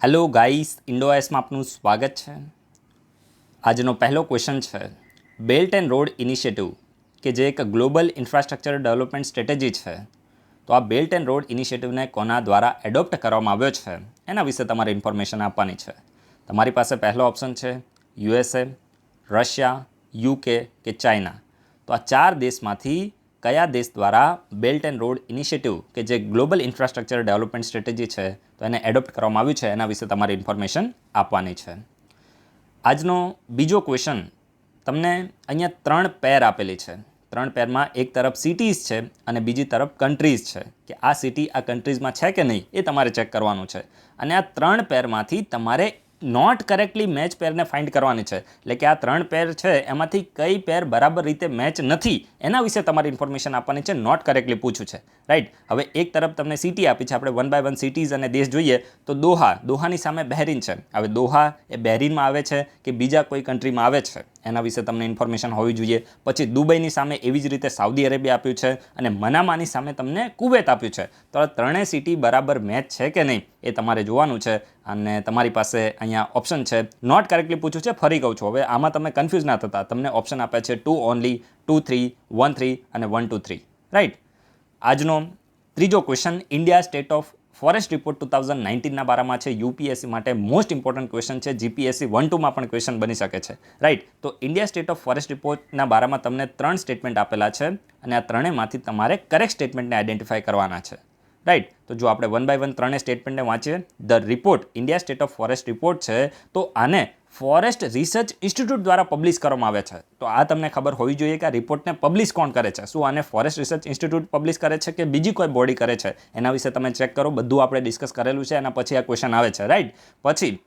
Hello guys, ઇન્ડોએસમાં આપનું સ્વાગત છે। આજનો પહેલો ક્વેશ્ચન છે, બેલ્ટ એન્ડ રોડ ઇનિશિયેટિવ કે જે એક ગ્લોબલ ઇન્ફ્રાસ્ટ્રક્ચર ડેવલપમેન્ટ સ્ટ્રેટેજી છે, તો આ બેલ્ટ એન્ડ રોડ ઇનિશિયેટિવને કોના દ્વારા એડોપ્ટ કરવામાં આવ્યો છે એના વિશે તમારે ઇન્ફોર્મેશન આપવાની છે। તમારી પાસે પહેલો ઓપ્શન છે યુએસએ, રશિયા, યુકે કે ચાઇના। તો આ ચાર દેશમાંથી કયા દેશ દ્વારા બેલ્ટ એન્ડ રોડ ઇનિશિયેટિવ કે જે ગ્લોબલ ઇન્ફ્રાસ્ટ્રક્ચર ડેવલપમેન્ટ સ્ટ્રેટેજી છે તો એને એડોપ્ટ કરવામાં આવ્યું છે એના વિશે તમારે ઇન્ફોર્મેશન આપવાની છે। આજનો બીજો ક્વેશ્ચન, તમને અહીંયા 3 પેર આપેલી છે। 3 પેરમાં એક તરફ સિટીઝ છે અને બીજી તરફ કન્ટ્રીઝ છે કે આ સિટી આ કન્ટ્રીઝમાં છે કે નહીં એ તમારે ચેક કરવાનું છે। અને આ 3 પેરમાંથી તમારે નોટ કરેક્ટલી મેચ પેરને ફાઇન્ડ કરવાની છે, એટલે કે આ 3 પેર છે એમાંથી કઈ પેર બરાબર રીતે મેચ નથી એના વિશે તમારે ઇન્ફોર્મેશન આપવાની છે। નોટ કરેક્ટલી પૂછ્યું છે, રાઈટ। હવે એક તરફ તમને સિટી આપી છે, આપણે 1 by 1 સિટીઝ અને દેશ જોઈએ તો દોહાની સામે બહેરીન છે। હવે દોહા એ બહેરીનમાં આવે છે કે બીજા કોઈ કન્ટ્રીમાં આવે છે એના વિશે તમને ઇન્ફોર્મેશન હોવી જોઈએ। પછી દુબઈની સામે એવી જ રીતે સાઉદી અરેબિયા આપ્યું છે અને મનામાની સામે તમને કુવૈત આપ્યું છે। તો આ ત્રણેય સિટી બરાબર મેચ છે કે નહીં એ તમારે જોવાનું છે। અને તમારી પાસે અહીંયા ઓપ્શન છે, નોટ કરેક્ટલી પૂછ્યું છે, ફરી કહું છું, હવે આમાં તમે કન્ફ્યુઝ ના થતા, તમને ઓપ્શન આપ્યા છે 2 ઓનલી, 2 3, 1 3 અને 1 2 3, રાઈટ। આજનો ત્રીજો question, India state of forest report 2019ના બારામાં છે। યુપીએસસી માટે મોસ્ટ ઇમ્પોર્ટન્ટ ક્વેશ્ચન છે, જીપીએસસી 1-2માં પણ ક્વેશ્ચન બની શકે છે, રાઈટ। તો ઇન્ડિયા સ્ટેટ ઓફ ફોરેસ્ટ રિપોર્ટના બારામાં તમને 3 સ્ટેટમેન્ટ આપેલા છે અને આ ત્રણેયમાંથી તમારે કરેક્ટ સ્ટેટમેન્ટને આઈડેન્ટિફાઈ કરવાના છે, રાઈટ। તો જો આપણે 1 by 1 ત્રણેય સ્ટેટમેન્ટને વાંચીએ, the report India state of forest report છે તો આને ફોરેસ્ટ રિસર્ચ ઇન્સ્ટિટ્યૂટ દ્વારા પબ્લિશ કરવામાં આવે છે। તો આ તમને ખબર હોવી જોઈએ કે આ રિપોર્ટને પબ્લિશ કોણ કરે છે, શું આને ફોરેસ્ટ રિસર્ચ ઇન્સ્ટિટ્યૂટ પબ્લિશ કરે છે કે બીજી કોઈ બોડી કરે છે એના વિશે તમે ચેક કરો, બધું આપણે ડિસ્કસ કરેલું છે, એના પછી આ ક્વેશ્ચન આવે છે, રાઈટ। પછી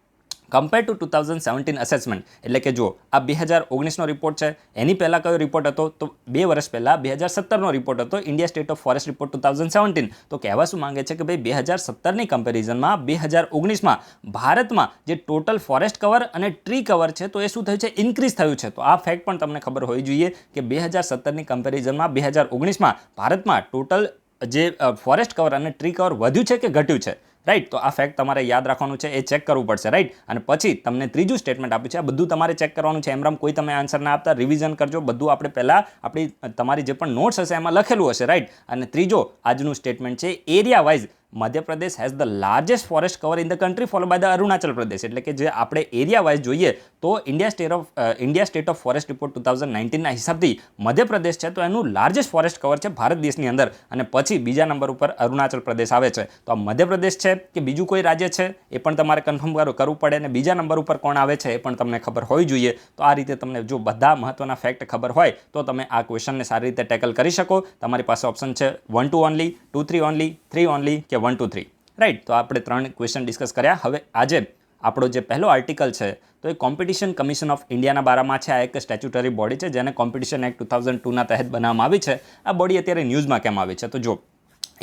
કમ્પેર ટુ 2017 અસેસમેન્ટ, એટલે કે જો આ 2019નો રિપોર્ટ છે, એની પહેલાં કયો રિપોર્ટ હતો તો 2 વર્ષ પહેલાં 2017નો રિપોર્ટ હતો, India state of forest report 2017। તો કહેવા શું માંગે છે કે ભાઈ 2017ની કમ્પેરિઝનમાં 2019માં ભારતમાં જે ટોટલ ફોરેસ્ટ કવર અને ટ્રી કવર છે તો એ શું થયું છે, ઇન્ક્રીઝ થયું છે। તો આ ફેક્ટ પણ તમને ખબર હોવી જોઈએ કે 2017ની કમ્પેરિઝનમાં 2019માં ભારતમાં ટોટલ જે ફોરેસ્ટ કવર અને ટ્રી કવર વધ્યું છે કે ઘટ્યું છે, રાઈટ। તો આ ફેક્ટ તમારે યાદ રાખવાનું છે, એ ચેક કરવું પડશે, રાઈટ। અને પછી તમને ત્રીજું સ્ટેટમેન્ટ આપ્યું છે, આ બધું તમારે ચેક કરવાનું છે, એમરામ કોઈ તમે આન્સર ના આપતા, રિવિઝન કરજો, બધું આપણે પહેલાં તમારી જે પણ નોટ્સ હશે એમાં લખેલું હશે, રાઈટ। અને ત્રીજો આજનું સ્ટેટમેન્ટ છે, area wise Madhya Pradesh has the largest forest cover in the country follow by the Arunachal Pradesh, એટલે કે જે આપણે એરિયા વાઇઝ જોઈએ તો India state of forest report 2019ના હિસાબથી મધ્યપ્રદેશ છે તો એનું લાર્જેસ્ટ ફોરેસ્ટ કવર છે ભારત દેશની અંદર, અને પછી બીજા નંબર ઉપર અરુણાચલ પ્રદેશ આવે છે। તો આ મધ્યપ્રદેશ છે કે બીજું કોઈ રાજ્ય છે એ પણ તમારે કન્ફર્મ કરવું પડે, અને બીજા નંબર ઉપર કોણ આવે છે એ પણ તમને ખબર હોવી જોઈએ। તો આ રીતે તમને જો બધા મહત્વના ફેક્ટ ખબર હોય તો તમે આ ક્વેશ્ચનને સારી રીતે ટેકલ કરી શકો। તમારી પાસે ઓપ્શન છે 1 2 ઓનલી, 2 3 ઓનલી, 3 ઓનલી કે 1 2 3, રાઈટ। તો આપણે 3 ક્વેશ્ચન ડિસ્કસ કર્યા। હવે આજે આપણો જે પહેલો આર્ટિકલ છે તો એ કોમ્પિટિશન કમિશન ઓફ ઇન્ડિયાના બારામાં છે। આ એક સ્ટેચ્યુટરી બોડી છે જેને કોમ્પિટિશન એક્ટ 2002ના તહેત બનાવવામાં આવી છે। આ બોડી અત્યારે ન્યૂઝમાં કેમ આવી છે તો જો,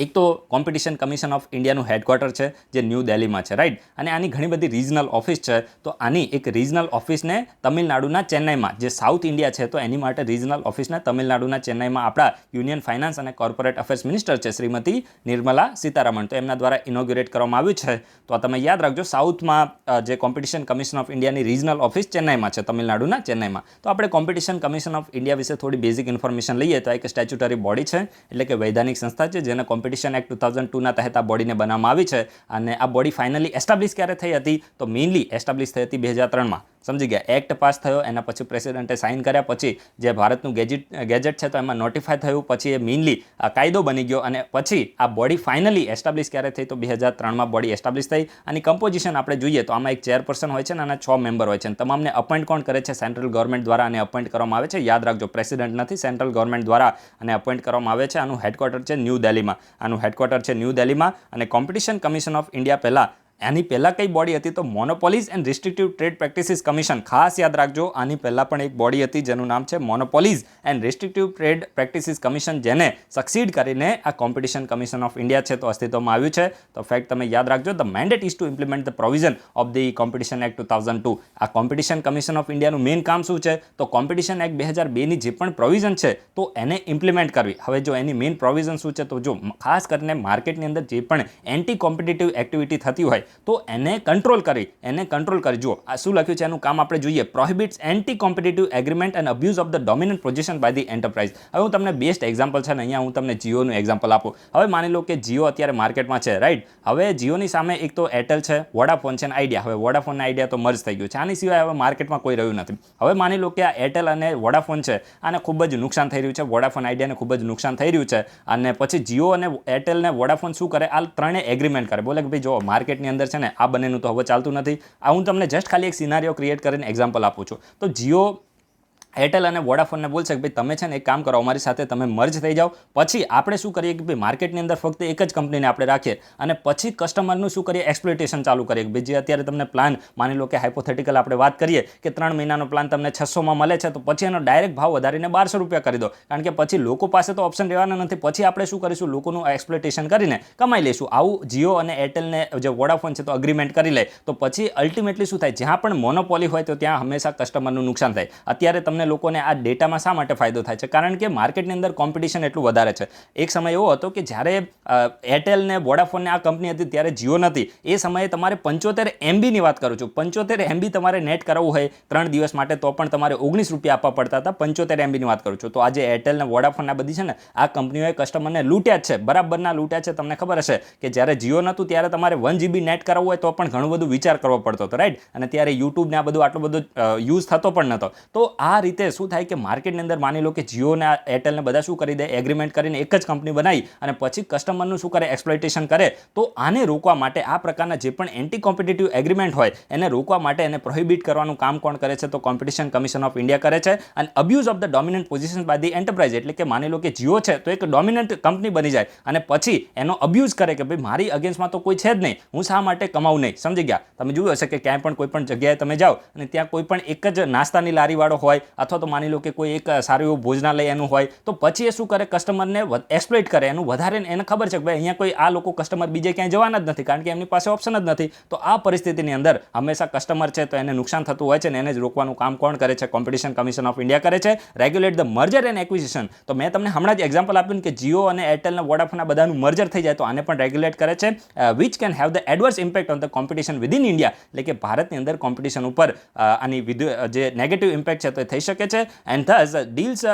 એક તો કોમ્પિટિશન કમિશન ઓફ ઇન્ડિયાનું હેડક્વાર્ટર છે જે ન્યૂ દિલ્હીમાં છે, રાઈટ। અને આની ઘણી બધી રિજનલ ઓફિસ છે, તો આની એક રિજનલ ઓફિસને તમિલનાડુના ચેન્નાઈમાં, જે સાઉથ ઇન્ડિયા છે તો એની માટે રિજનલ ઓફિસને તમિલનાડુના ચેન્નાઈમાં આપણા યુનિયન ફાઇનાન્સ અને કોર્પોરેટ અફેર્સ મિનિસ્ટર છે શ્રીમતી નિર્મલા સીતારામન, તો એમના દ્વારા ઇનોગ્યુરેટ કરવામાં આવ્યું છે। તો આ તમે યાદ રાખજો, સાઉથમાં જે કોમ્પિટિશન કમિશન ઓફ ઇન્ડિયાની રિજનલ ઓફિસ ચેન્નાઈમાં છે, તમિલનાડુના ચેન્નાઈમાં। તો આપણે કોમ્પિટિશન કમિશન ઓફ ઇન્ડિયા વિશે થોડી બેઝિક ઇન્ફોર્મેશન લઈએ તો એક સ્ટેચ્યુટરી બોડી છે, એટલે કે વૈધાનિક સંસ્થા છે જેને કોમ્પિટિશન એક્ટ 2002ના તહેત આ બોડીને બનાવવામાં આવી છે। અને આ બોડી ફાઇનલી એસ્ટાબ્લિશ ક્યારે થઈ હતી તો મેઇનલી એસ્ટાબ્લિશ થઈ હતી 2003માં, સમજી ગયા। એક્ટ પાસ થયો, એના પછી પ્રેસિડેન્ટે સાઇન કર્યા, પછી જે ભારતનું ગેજેટ છે તો એમાં નોટિફાય થયું, પછી એ મેઇનલી કાયદો બની ગયો, અને પછી આ બોડી ફાઇનલી એસ્ટાબ્લિશ ક્યારે થઈ તો 2003માં બોડી એસ્ટાબ્લિશ થઈ। આની કમ્પોઝિશન આપણે જોઈએ તો આમાં એક ચેરપર્સન હોય છે અને આના 6 મેમ્બર હોય છે, અને તમામને અપોઇન્ટ કોણ કરે છે, સેન્ટ્રલ ગવર્મેન્ટ દ્વારા આને અપોઇન્ટ કરવામાં આવે છે। યાદ રાખજો, પ્રેસિડેન્ટ નથી, સેન્ટ્રલ ગવર્મેન્ટ દ્વારા આને અપોઇન્ટ કરવામાં આવે છે। આનું હેડક્વાર્ટર છે ન્યૂ દિલ્હીમાં, અને કોમ્પિટિશન કમિશન ઓફ ઇન્ડિયા પહેલાં આની પહેલાં કઈ બોડી હતી તો મોનોપોલીઝ એન્ડ રિસ્ટ્રિક્ટિવ ટ્રેડ પ્રેક્ટિસીસ કમિશન, ખાસ યાદ રાખજો, આની પહેલાં પણ એક બોડી હતી જેનું નામ છે મોનોપોલીઝ એન્ડ રિસ્ટ્રિક્ટિવ ટ્રેડ પ્રેક્ટિસીસ કમિશન, જેને સક્સીડ કરીને આ કોમ્પિટિશન કમિશન ઓફ ઇન્ડિયા છે તો અસ્તિત્વમાં આવ્યું છે। તો ફેક્ટ તમે યાદ રાખજો, the mandate is to implement the provision of the competition act 2002। આ કોમ્પિટિશન કમિશન ઓફ ઇન્ડિયાનું મેઇન કામ શું છે તો કોમ્પિટિશન એક્ટ 2002ની જે પણ પ્રોવિઝન છે તો એને ઇમ્પ્લિમેન્ટ કરવી। હવે જો એની મેઇન પ્રોવિઝન શું છે તો જો ખાસ કરીને માર્કેટની અંદર જે પણ એન્ટી કોમ્પિટિટિવ એક્ટિવિટી થતી હોય તો એને કંટ્રોલ કરી જુઓ આ શું લખ્યું છે એનું કામ આપણે જોઈએ. Prohibits anti competitive agreement and abuse of the dominant position by the enterprise. હવે હું તમને બેસ્ટ એક્ઝામ્પલ છે ને અહીંયા હું તમને જીઓનું એક્ઝામ્પલ આપું. હવે માની લો કે જીઓ અત્યારે માર્કેટમાં છે, રાઈટ. હવે જીઓની સામે એક તો એરટેલ છે, વોડાફોન છે અને આઈડિયા. હવે વોડાફોન આઈડિયા તો મર્જ થઈ ગયું છે, આની સિવાય હવે માર્કેટમાં કોઈ રહ્યું નથી. હવે માની લો કે આ એરટેલ અને વોડાફોન છે, આને ખૂબ જ નુકસાન થઈ રહ્યું છે, વોડાફોન આઈડિયાને ખૂબ જ નુકસાન થઈ રહ્યું છે. અને પછી જીઓ અને એરટેલ ને વોડાફોન શું કરે, આ ત્રણે એગ્રીમેન્ટ કરે, બોલે કે ભાઈ જો માર્કેટની અંદર છે ને આ બંનેનું તો હવે ચાલતું નથી. આ હું તમને જસ્ટ ખાલી એક સિનારીઓ ક્રિએટ કરીને એક્ઝામ્પલ આપું છું. તો જીઓ એરટેલ અને વોડાફોનને બોલશે કે ભાઈ તમે છે ને એક કામ કરો, અમારી સાથે તમે મર્જ થઈ જાઓ. પછી આપણે શું કરીએ કે ભાઈ માર્કેટની અંદર ફક્ત એક જ કંપનીને આપણે રાખીએ અને પછી કસ્ટમરનું શું કરીએ, એક્સપ્લોઇટેશન ચાલુ કરીએ. ભાઈ જે અત્યારે તમને પ્લાન માની લો કે હાઇપોથેટિકલ આપણે વાત કરીએ કે 3 મહિનાનો પ્લાન તમને 600માં મળે છે, તો પછી એનો ડાયરેક્ટ ભાવ વધારીને 1200 રૂપિયા કરી દો. કારણ કે પછી લોકો પાસે તો ઓપ્શન રહેવાના નથી. પછી આપણે શું કરીશું, લોકોનું એક્સપ્લોઇટેશન કરીને કમાઈ લઈશું. આવું જીઓ અને એરટેલને જે વોડાફોન છે તો અગ્રીમેન્ટ કરી લે. તો પછી અલ્ટિમેટલી શું થાય, જ્યાં પણ મોનોપોલી હોય તો ત્યાં હંમેશા કસ્ટમરનું નુકસાન થાય. અત્યારે તમને લોકોને આ ડેટામાં શા માટે ફાયદો થાય છે, કારણ કે માર્કેટની અંદર કોમ્પિટિશન એટલું વધારે છે. એક સમય એવો હતો કે જ્યારે એરટેલ ને વોડાફોનને આ કંપની હતી ત્યારે જીઓ નથી. એ સમયે તમારે 75 MBની વાત કરું છું, 75 MB તમારે નેટ કરાવવું હોય 3 દિવસ માટે તો પણ તમારે 19 રૂપિયા આપવા પડતા હતા. 75 MBની વાત કરું છું. તો આજે એરટેલ ને વોડાફોન આ બધી છે ને આ કંપનીઓએ કસ્ટમરને લૂંટ્યા જ છે, બરાબરના લૂંટ્યા છે. તમને ખબર હશે કે જ્યારે જીઓ નહોતું ત્યારે તમારે 1 GB નેટ કરાવવું હોય તો પણ ઘણું બધું વિચાર કરવો પડતો હતો, રાઈટ. અને ત્યારે યુટ્યુબ ને આ બધું આટલો બધો યુઝ થતો પણ નહોતો. તો આ રીતે શું થાય કે માર્કેટની અંદર માની લો કે જીઓ ને એરટેલને બધા શું કરી દે, એગ્રીમેન્ટ કરીને એક જ કંપની બનાવી અને પછી કસ્ટમરનું શું કરે, એક્સપ્લોઇટેશન કરે. તો આને રોકવા માટે આ પ્રકારના જે પણ એન્ટી કોમ્પિટિટિવ એગ્રીમેન્ટ હોય એને રોકવા માટે એને પ્રોહિબિટ કરવાનું કામ કોણ કરે છે, તો કોમ્પિટિશન કમિશન ઓફ ઇન્ડિયા કરે છે. અને abuse of the dominant position by the enterprise, એટલે કે માની લો કે જીઓ છે તો એક ડોમિનન્ટ કંપની બની જાય અને પછી એનો અબ્યુઝ કરે કે ભાઈ મારી અગેન્સ્ટમાં તો કોઈ છે જ નહીં, હું શા માટે કમાવું નહીં. સમજી ગયા? તમે જોયું હશે કે ક્યાંય પણ કોઈ પણ જગ્યાએ તમે જાઓ અને ત્યાં કોઈ પણ એક જ નાસ્તાની લારીવાળો હોય અથવા તો માની લો કે કોઈ એક સારું એવું ભોજનાલય એનું હોય, તો પછી એ શું કરે, કસ્ટમરને એક્સપ્લોઇટ કરે. એનું વધારે એને ખબર છે કે ભાઈ અહીંયા કોઈ આ લોકો કસ્ટમર બીજે ક્યાંય જવાના જ નથી, કારણ કે એમની પાસે ઓપ્શન જ નથી. તો આ પરિસ્થિતિની અંદર હંમેશા કસ્ટમર છે તો એને નુકસાન થતું હોય છે ને એને જ રોકવાનું કામ કોણ કરે છે, કોમ્પિટિશન કમિશન ઓફ ઇન્ડિયા કરે છે. Regulate the merger and acquisition. તો મેં તમને હમણાં જ એક્ઝામ્પલ આપ્યું કે જીઓ અને એરટેલ ને વોડાફોન આ બધાનું મર્જર થઈ જાય તો આને પણ રેગ્યુલેટ કરે છે. Which can have the adverse impact on the competition within India, એટલે કે ભારતની અંદર કોમ્પિટિશન ઉપર આની જે નેગેટિવ ઇમ્પેક્ટ છે તો એ થઈ શકે છે. And this deals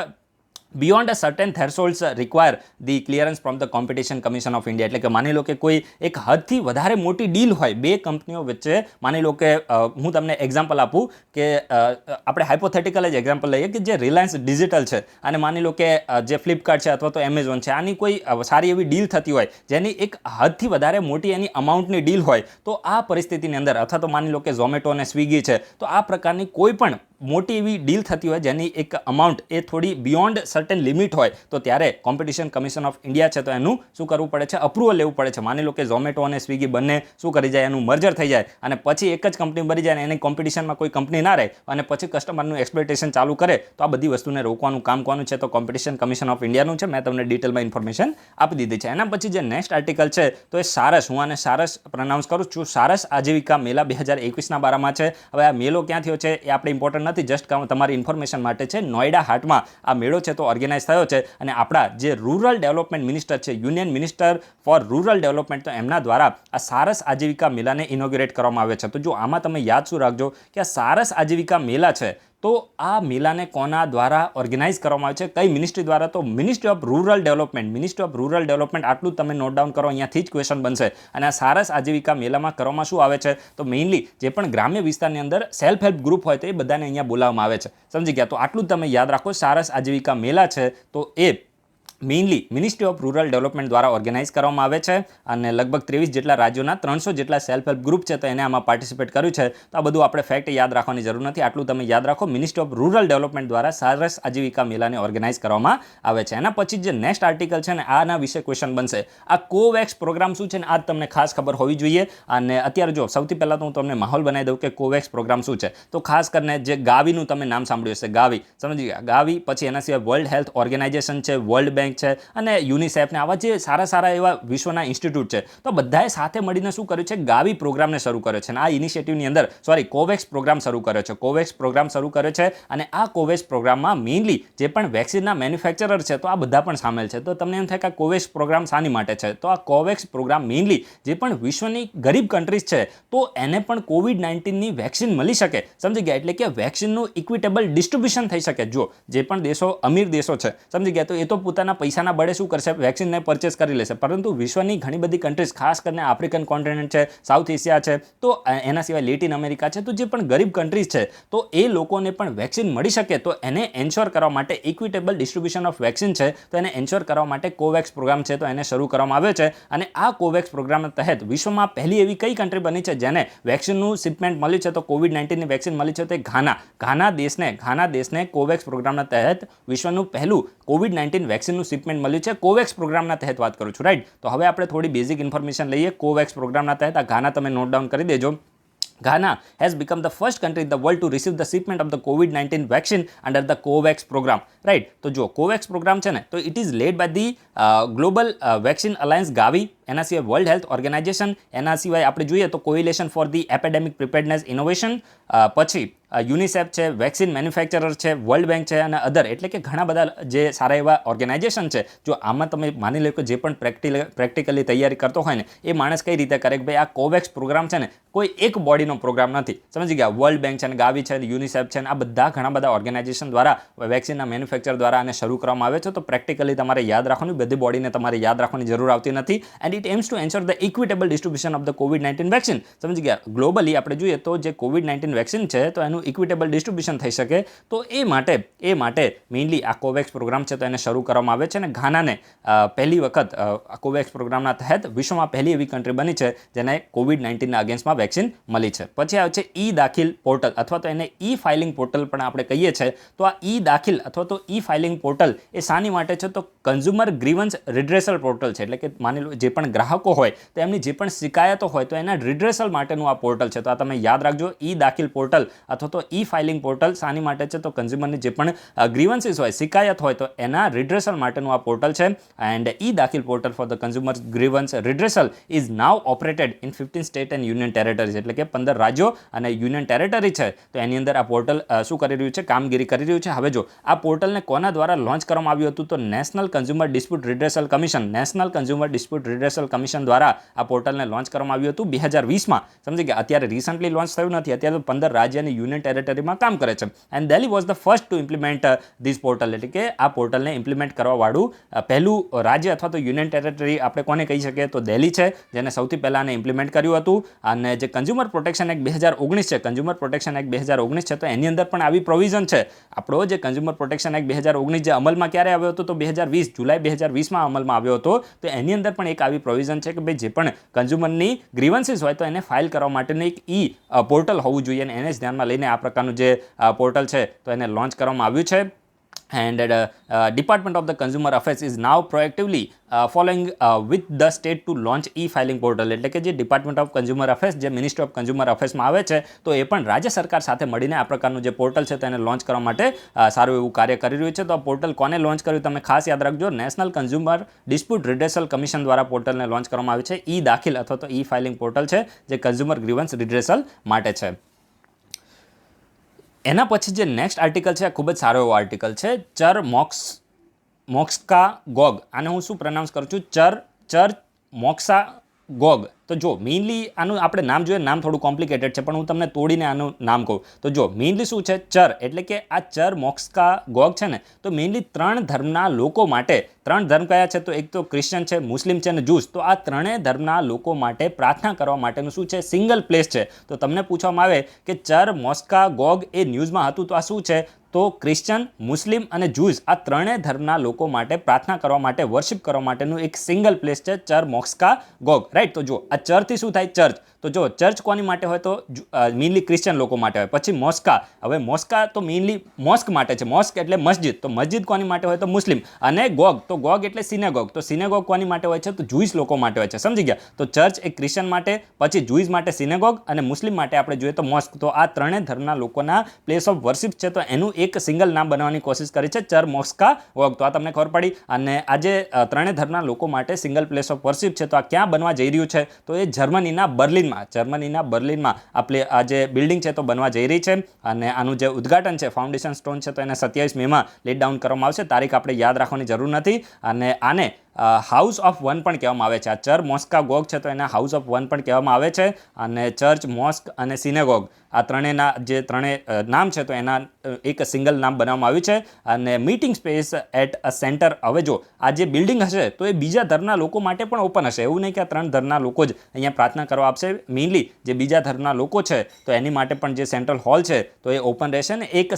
beyond a certain thresholds require the clearance from the competition commission of India. એટલે કે માની લો કે કોઈ એક હદથી વધારે મોટી ડીલ હોય બે કંપનીઓ વચ્ચે. માની લો કે હું તમને એક્ઝામ્પલ આપું કે આપણે હાઇપોથેટિકલ જ એક્ઝામ્પલ લઈએ કે જે રિલાયન્સ ડિજિટલ છે અને માની લો કે જે ફ્લિપકાર્ટ છે અથવા તો એમેઝોન છે, આની કોઈ સારી એવી ડીલ થતી હોય જેની એક હદથી વધારે મોટી એની અમાઉન્ટની ડીલ હોય, તો આ પરિસ્થિતિની અંદર અથવા તો માની લો કે ઝોમેટો અને સ્વિગી છે, તો આ પ્રકારની કોઈ પણ મોટી એવી ડીલ થતી હોય જેની એક અમાઉન્ટ એ થોડી બિયોન્ડ સર્ટેન લિમિટ હોય, તો ત્યારે કોમ્પિટિશન કમિશન ઓફ ઇન્ડિયા છે તો એનું શું કરવું પડે છે, અપ્રુવલ લેવું પડે છે. માની લો કે ઝોમેટો અને સ્વિગી બંને શું કરી જાય, એનું મર્જર થઈ જાય અને પછી એક જ કંપની બની જાય અને એની કોમ્પિટિશનમાં કોઈ કંપની ના રહે અને પછી કસ્ટમરનું એક્સપ્લોઇટેશન ચાલુ કરે, તો આ બધી વસ્તુને રોકવાનું કામ કોનું છે, તો કોમ્પિટિશન કમિશન ઓફ ઇન્ડિયાનું છે. મેં તમને ડિટેલમાં ઇન્ફોર્મેશન આપી દીધી છે. એના પછી જે નેક્સ્ટ આર્ટિકલ છે તો એ સારસ, હું આને સારસ પ્રોનાઉન્સ કરું છું, સારસ આજીવિકા મેળા 2021ના બારામાં છે. હવે આ મેળો ક્યાં થયો છે એ આપણે ઇમ્પોર્ટન્ટ નથી, જસ્ટ તમારી ઇન્ફોર્મેશન માટે છે. નોઈડા હાટમાં આ મેળો છે તો ઓર્ગેનાઇઝ થયો છે અને આપણા જે રૂરલ ડેવલપમેન્ટ મિનિસ્ટર છે, union minister four rural development, તો એમના દ્વારા આ સારસ આજીવિકા મેળાને ઇનોગ્રેટ કરવામાં આવે છે. તો જો આમાં તમે યાદ શું રાખજો કે આ સારસ આજીવિકા મેળા છે તો આ મેળાને કોના દ્વારા ઓર્ગેનાઇઝ કરવામાં આવે છે, કઈ મિનિસ્ટ્રી દ્વારા, તો ministry of rural development. Ministry of rural development આટલું તમે નોટ ડાઉન કરો, અહીંયાથી જ ક્વેશ્ચન બનશે. અને આ સારસ આજીવિકા મેળામાં કરવામાં શું આવે છે, તો મેઇનલી જે પણ ગ્રામ્ય વિસ્તારની અંદર સેલ્ફ હેલ્પ ગ્રુપ હોય તો એ બધાને અહીંયા બોલાવવામાં આવે છે. સમજી ગયા? તો આટલું જ તમે યાદ રાખો. સારસ આજીવિકા મેળા છે તો એ mainly ministry of rural development દ્વારા ઓર્ગેનાઇઝ કરવામાં આવે છે અને લગભગ 23 જેટલા રાજ્યોના 300 જેટલા સેલ્ફ હેલ્પ ગ્રુપ છે તો એને આમાં પાર્ટિસિપેટ કર્યું છે. તો આ બધું આપણે ફેક્ટ યાદ રાખવાની જરૂર નથી, આટલું તમે યાદ રાખો. મિનિસ્ટ્રી ઓફ રૂરલ ડેવલપમેન્ટ દ્વારા સારસ આજીવિકા મેળાને ઓર્ગેનાઇઝ કરવામાં આવે છે. એના પછી જે નેક્સ્ટ આર્ટિકલ છે ને આના વિશે ક્વેશ્ચન બનશે. આ કોવેક્સ પ્રોગ્રામ શું છે ને આ તમને ખાસ ખબર હોવી જોઈએ. અને અત્યારે જો સૌથી પહેલાં તો હું તમને માહોલ બનાવી દઉં કે કોવેક્સ પ્રોગ્રામ શું છે. તો ખાસ કરીને જે ગાવીનું તમે નામ સાંભળ્યું હશે, ગાવી, સમજી ગયા? ગાવી, પછી એના સિવાય વર્લ્ડ હેલ્થ ઓર્ગેનાઇઝેશન છે, વર્લ્ડ બેંક બેંક છે અને યુનિસેફ ને આવા જે સારા સારા એવા વિશ્વના ઇન્સ્ટિટ્યૂટ છે, તો બધાએ સાથે મળીને શું કર્યું છે, ગાવી પ્રોગ્રામને શરૂ કર્યો છે. અને આ ઇનિશિયેટિવની અંદર કોવેક્સ પ્રોગ્રામ શરૂ કર્યો છે. કોવેક્સ પ્રોગ્રામ શરૂ કર્યો છે અને આ કોવેક્સ પ્રોગ્રામમાં મેઇનલી જે પણ વેક્સિનના મેન્યુફેક્ચરર છે, તો આ બધા પણ સામેલ છે. તો તમને એમ થાય કે આ કોવેક્સ પ્રોગ્રામ શાની માટે છે, તો આ કોવેક્સ પ્રોગ્રામ મેઇનલી જે પણ વિશ્વની ગરીબ કન્ટ્રીઝ છે, તો એને પણ કોવિડ-19ની વેક્સિન મળી શકે, સમજી ગયા, એટલે કે વેક્સિનનું ઇક્વિટેબલ ડિસ્ટ્રીબ્યુશન થઈ શકે. જો જે પણ દેશો અમીર દેશો છે, સમજી ગયા, તો એ તો પોતાના પૈસાના બળે શું કરશે, વેક્સિનને પરચેસ કરી લેશે. પરંતુ વિશ્વની ઘણી બધી કન્ટ્રીઝ, ખાસ કરીને આફ્રિકન કોન્ટિનેન્ટ છે, સાઉથ એશિયા છે, તો એના સિવાય લેટિન અમેરિકા છે, તો જે પણ ગરીબ કન્ટ્રીઝ છે, તો એ લોકોને પણ વેક્સિન મળી શકે. તો એને એન્શ્યોર કરવા માટે ઇક્વિટેબલ ડિસ્ટ્રીબ્યુશન ઓફ વેક્સિન છે, તો એને એન્શ્યોર કરવા માટે કોવેક્સ પ્રોગ્રામ છે, તો એને શરૂ કરવામાં આવ્યો છે. અને આ કોવેક્સ પ્રોગ્રામ તહેત વિશ્વમાં પહેલી એવી કઈ કન્ટ્રી બની છે જેને વેક્સિનનું શિપમેન્ટ મળ્યું છે, તો કોવિડ-19ની વેક્સિન મળી છે, તો ઘાના દેશને કોવેક્સ પ્રોગ્રામના તહેત વિશ્વનું પહેલું કોવિડ-19 વેક્સિનનું શિપમેન્ટ મળ્યું છે. કોવેક્સ પ્રોગ્રામના તહેત વાત કરું છું, રાઈટ. તો હવે આપણે થોડી બેઝિક ઇન્ફોર્મેશન લઈએ કોવેક્સ પ્રોગ્રામના તહેત. આ ઘાના તમે નોટ ડાઉન કરી દેજો. Ghana has become the first country in the world to receive the shipment of the COVID-19 vaccine under the COVAX program. Right? તો જો COVAX program છે ને, તો it is led by the Global Vaccine Alliance Gavi, એના સિવાય world health organisation, એના સિવાય આપણે જોઈએ તો coalition for the epidemic preparedness innovation, પછી યુનિસેફ છે, વેક્સિન મેન્યુફેક્ચરર છે, વર્લ્ડ બેંક છે અને અધર, એટલે કે ઘણા બધા જે સારા એવા ઓર્ગેનાઇઝેશન છે. જો આમાં તમે માની લો કે જે પણ પ્રેક્ટિકલી તૈયારી કરતો હોય ને, એ માણસ કઈ રીતે કરે કે ભાઈ આ કોવેક્સ પ્રોગ્રામ છે ને કોઈ એક બોડીનો પ્રોગ્રામ નથી, સમજી ગયા. વર્લ્ડ બેંક છે, ગાવી છે, યુનિસેફ છે, આ બધા ઘણા બધા ઓર્ગેનાઇઝેશન દ્વારા વેક્સિનના મેન્યુફેક્ચર દ્વારા આને શરૂ કરવામાં આવે છે. તો પ્રેક્ટિકલી તમારે યાદ રાખવાની, બધી બોડીને તમારે યાદ રાખવાની જરૂર આવતી નથી. And it aims to ensure the equitable distribution of the કોવિડ-19 વેક્સિન, સમજી ગયા. ગ્લોબલી આપણે જોઈએ તો જે કોવિડ-19 વેક્સિન છે, તો એનું ઇક્વિટેબલ ડિસ્ટ્રીબ્યુશન થઈ શકે. તો એ માટે મેઇનલી આ કોવેક્સ પ્રોગ્રામ છે, તો એને શરૂ કરવામાં આવે છે. અને ઘાનાને પહેલી વખત કોવેક્સ પ્રોગ્રામના તહેત વિશ્વમાં પહેલી એવી કન્ટ્રી બની છે જેને કોવિડ-19ના અગેન્સ્ટમાં વેક્સિન મળી છે. પછી આવે છે ઈ દાખિલ પોર્ટલ, અથવા તો એને ઈ ફાઇલિંગ પોર્ટલ પણ આપણે કહીએ છીએ. તો આ ઈ દાખિલ અથવા તો ઈ ફાઇલિંગ પોર્ટલ એ શાની માટે છે, તો કન્ઝ્યુમર ગ્રીવન્સ રિડ્રેસલ પોર્ટલ છે. એટલે કે માની લો જે પણ ગ્રાહકો હોય તો એમની જે પણ શિકાયતો હોય તો એના રિડ્રેસલ માટેનું આ પોર્ટલ છે. તો આ તમે યાદ રાખજો, ઈ દાખિલ પોર્ટલ અથવા તો ઈ ફાઇલિંગ પોર્ટલ શાની માટે છે, તો કન્ઝ્યુમરની જે પણ ગ્રીવન્સીસ હોય, શિકાયત હોય, તો એના રિડ્રેસલ માટેનું આ પોર્ટલ છે. And e Daakhil portal for the consumer grievance redressal is now operated in 15 state and union territories, એટલે કે 15 રાજ્યો અને યુનિયન ટેરેટરી છે. તો એની અંદર આ પોર્ટલ શું કરી રહ્યું છે, કામગીરી કરી રહ્યું છે. હવે જો આ પોર્ટલને કોના દ્વારા લોન્ચ કરવામાં આવ્યું હતું, તો national consumer dispute redressal commission, national consumer dispute redressal commission દ્વારા આ પોર્ટલને લોન્ચ કરવામાં આવ્યું હતું 2020માં, સમજી ગયા. અત્યારે રિસન્ટલી લોન્ચ થયું નથી, અત્યારે તો 15 રાજ્ય અને યુનિયન ટેરેટરીમાં કામ કરે છે. And Delhi was the first to implement this portal, એટલે કે આ પોર્ટલને ઇમ્પ્લિમેન્ટ કરવાવાળું પહેલું રાજ્ય અથવા તો યુનિયન ટેરેટરી આપણે કોને કહી શકીએ, તો દિલ્હી છે, જેને સૌથી પહેલાં આને ઇમ્પ્લિમેન્ટ કર્યું હતું. અને જે કન્ઝ્યુમર પ્રોટેક્શન એક્ટ 2019 છે, કન્ઝ્યુમર પ્રોટેક્શન એક્ટ 2019 છે, તો એની અંદર પણ આવી પ્રોવિઝન છે. આપણો જે કન્ઝ્યુમર પ્રોટેક્શન એક્ટ 2019 જે અમલમાં ક્યારે આવ્યો હતો, તો 2020 જુલાઈ 2020માં અમલમાં આવ્યો હતો. તો એની અંદર પણ એક આવી પ્રોવિઝન છે કે ભાઈ જે પણ કન્ઝ્યુમરની ગ્રીવન્સીસ હોય તો એને ફાઇલ કરવા માટેનું એક ઈ પોર્ટલ હોવું જોઈએ, અને એને જ ધ્યાનમાં લઈને આ પ્રકારનું જે પોર્ટલ છે તો એને લોન્ચ કરવામાં આવ્યું છે. And Department of the Consumer Affairs is now proactively following with the state to launch e-filing portal, એટલે કે જે ડિપાર્ટમેન્ટ ઓફ કન્ઝ્યુમર અફેર્સ, જે મિનિસ્ટ્રી ઓફ કન્ઝ્યુમર અફેર્સમાં આવે છે, તો એ પણ રાજ્ય સરકાર સાથે મળીને આ પ્રકારનું જે પોર્ટલ છે તેને લોન્ચ કરવા માટે સારું એવું કાર્ય કરી રહ્યું છે. તો આ પોર્ટલ કોને લોન્ચ કર્યું, તમે ખાસ યાદ રાખજો, national consumer dispute redressal commission દ્વારા પોર્ટલને લોન્ચ કરવામાં આવ્યું છે. ઈ દાખિલ અથવા તો ઈ ફાઇલિંગ પોર્ટલ છે, જે કન્ઝ્યુમર ગ્રીવન્સ રિડ્રેસલ માટે છે. એના પછી જે નેક્સ્ટ આર્ટિકલ છે, ખૂબ જ સારો એવો આર્ટિકલ છે, ચર મોક્સકા ગોગ. આને હું શું પ્રોનાઉન્સ કરું છું, ચર મોક્સા ગોગ. તો જો મેઇનલી આનું આપણે નામ જોઈએ, નામ થોડું કોમ્પ્લિકેટેડ છે, પણ હું તમને તોડીને આનું નામ કહું તો જો મેઇનલી શું છે, ચર એટલે કે આ ચર મોક્સકા ગોગ છે ને, તો મેઇનલી 3 ધર્મના લોકો માટે, 3 ધર્મ કયા છે, તો એક તો ક્રિશ્ચન છે, મુસ્લિમ છે અને જૂસ. તો આ 3 ધર્મના લોકો માટે પ્રાર્થના કરવા માટેનું શું છે, સિંગલ પ્લેસ છે. તો તમને પૂછવામાં આવે કે ચર મોસ્કા ગોગ એ ન્યૂઝમાં હતું, તો આ શું છે, તો ક્રિશ્ચન, મુસ્લિમ અને જૂઝ આ 3 ધર્મના લોકો માટે પ્રાર્થના કરવા માટે, વર્શિપ કરવા માટેનું એક સિંગલ પ્લેસ છે, ચર મોક્સકા ગોગ, રાઈટ. તો જો આ ચરથી શું થાય? ચર્ચ. તો જો ચર્ચ કોની માટે હોય? તો મેઇનલી ક્રિશ્ચિયન લોકો માટે હોય. પછી મોસ્કા. હવે મોસ્કા તો મેઇનલી મોસ્ક માટે છે. મોસ્ક એટલે મસ્જિદ. તો મસ્જિદ કોની માટે હોય? તો મુસ્લિમ. અને ગોગ, તો ગોગ એટલે સિનેગોગ. તો સિનેગોગ કોની માટે હોય છે? તો જુઈશ લોકો માટે હોય છે. સમજી ગયા? તો ચર્ચ એ ક્રિશ્ચિયન માટે, પછી જુઈશ માટે સિનેગોગ, અને મુસ્લિમ માટે આપણે જોઈએ તો મોસ્ક. તો આ ત્રણેય ધર્મના લોકોના પ્લેસ ઓફ વર્શિપ છે. તો એનું એક સિંગલ નામ બનાવવાની કોશિશ કરી છે, ચર, મોસ્કા, ગોગ. તો આ તમને ખબર પડી. અને આજે ત્રણેય ધર્મના લોકો માટે સિંગલ પ્લેસ ઓફ વર્શિપ છે. તો આ ક્યાં બનવા જઈ રહ્યું છે? તો એ જર્મનીના બર્લિનમાં આ જે બિલ્ડિંગ છે તો બનવા જઈ રહી છે. અને આનું જે ઉદ્ઘાટન છે, ફાઉન્ડેશન સ્ટોન છે, તો એને 27 મેમાં લેટ ડાઉન કરવામાં આવશે. તારીખ આપણે યાદ રાખવાની જરૂર નથી. અને આને હાઉસ ઓફ વન પણ કહેવામાં આવે છે. આ ચર, મોસ્કા, ગોગ છે તો એના હાઉસ ઓફ વન પણ કહેવામાં આવે છે. અને ચર્ચ, મોસ્ક અને સિનેગોગ આ ત્રણેયના જે ત્રણેય નામ છે તો એના એક સિંગલ નામ બનાવવામાં આવ્યું છે. અને meeting space at a center. હવે જો આ જે બિલ્ડિંગ હશે તો એ બીજા ધર્મના લોકો માટે પણ ઓપન હશે. એવું નહીં કે આ ત્રણ ધર્મના લોકો જ અહીંયા પ્રાર્થના કરવા આપશે. મેઇનલી જે બીજા ધર્મના લોકો છે તો એની માટે પણ જે સેન્ટ્રલ હોલ છે તો એ ઓપન રહેશે. ને એક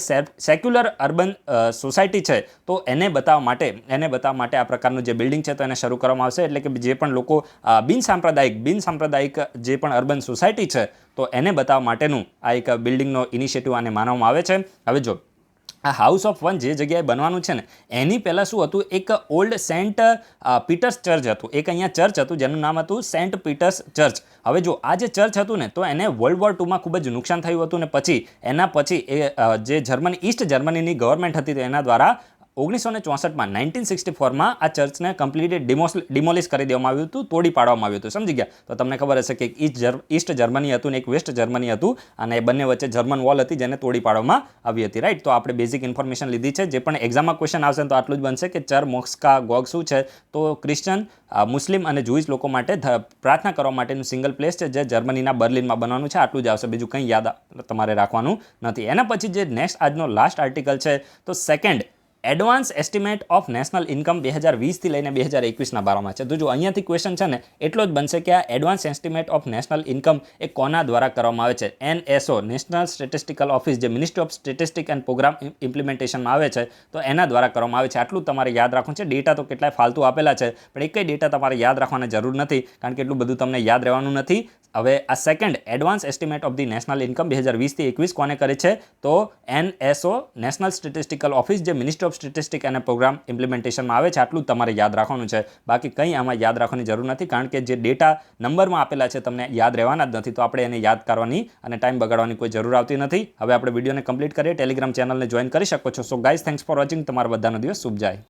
સેક્યુલર અર્બન સોસાયટી છે તો એને બતાવવા માટે આ પ્રકારનું જે બિલ્ડિંગ છે તો એને શરૂ કરવામાં આવશે. એટલે કે જે પણ લોકો બિનસાંપ્રદાયિક જે પણ અર્બન સોસાયટી છે તો એને બતાવવા માટેનું આ એક બિલ્ડિંગનો ઇનિશિયેટિવ આને માનવામાં આવે છે. હવે જો આ હાઉસ ઓફ વન જે જગ્યાએ બનવાનું છે ને એની પહેલાં શું હતું? એક ઓલ્ડ સેન્ટ પીટર્સ ચર્ચ હતું. એક અહીંયા ચર્ચ હતું જેનું નામ હતું સેન્ટ પીટર્સ ચર્ચ. હવે જો આ જે ચર્ચ હતું ને તો એને વર્લ્ડ વોર 2માં ખૂબ જ નુકસાન થયું હતું. ને એના પછી જે ઈસ્ટ જર્મનીની ગવર્મેન્ટ હતી તો એના દ્વારા 1964માં 1964માં આ ચર્ચને કમ્પ્લીટલી ડિમોલિશ કરી દેવામાં આવ્યું હતું, તોડી પાડવામાં આવ્યું હતું. સમજી ગયા? તો તમને ખબર હશે કે ઈસ્ટ જર્મની હતું ને એક વેસ્ટ જર્મની હતું, અને બંને વચ્ચે જર્મન વોલ હતી જેને તોડી પાડવામાં આવી હતી. રાઈટ? તો આપણે બેઝિક ઇન્ફોર્મેશન લીધી છે. જે પણ એક્ઝામમાં ક્વેશ્ચન આવશે તો આટલું જ બનશે કે ચર, મોસ્કા, ગોગ શું છે? તો ક્રિશ્ચન, મુસ્લિમ અને જુઈશ લોકો માટે પ્રાર્થના કરવા માટેનું સિંગલ પ્લેસ છે જે જર્મનીના બર્લિનમાં બનવાનું છે. આટલું જ આવશે, બીજું કંઈ યાદ તમારે રાખવાનું નથી. એના પછી જે નેક્સ્ટ આજનો લાસ્ટ આર્ટિકલ છે તો second advance estimate of national income 2020થી લઈને 2021ના બારામાં છે. તો જો અહીંયાથી ક્વેશ્ચન છે ને એટલો જ બનશે કે આ advance estimate of national income એ કોના દ્વારા કરવામાં આવે છે? NSO, નેશનલ સ્ટેટિસ્ટિકલ ઓફિસ, જે ministry of statistic and programme ઇમ્પ્લિમેન્ટેશનમાં આવે છે તો એના દ્વારા કરવામાં આવે છે. આટલું તમારે યાદ રાખવું છે. ડેટા તો કેટલાય ફાલતુ આપેલા છે પણ એકય ડેટા તમારે યાદ રાખવાની જરૂર નથી, કારણ કે એટલું બધું તમને યાદ રહેવાનું નથી. હવે આ second advance estimate of the national income 2020થી 21 કોને કરે છે? તો NSO, નેશનલ સ્ટેટિસ્ટિકલ ઓફિસ, જે મિનિસ્ટ્રી ઓફ સ્ટેટિસ્ટિક અને પ્રોગ્રામ ઇમ્પ્લિમેન્ટેશનમાં આવે છે. આટલું તમારે યાદ રાખવાનું છે. બાકી કંઈ આમાં યાદ રાખવાની જરૂર નથી, કારણ કે જે ડેટા નંબરમાં આપેલા છે તમને યાદ રહેવાના જ નથી. તો આપણે એને યાદ કરવાની અને ટાઈમ બગાડવાની કોઈ જરૂર આવતી નથી. હવે આપણે વિડીયોને કમ્પ્લીટ કરીએ. ટેલિગ્રામ ચેનલને જોઈન કરી શકો છો. So guys, thanks for watching. તમારા બધાનો દિવસ શુભ જાય.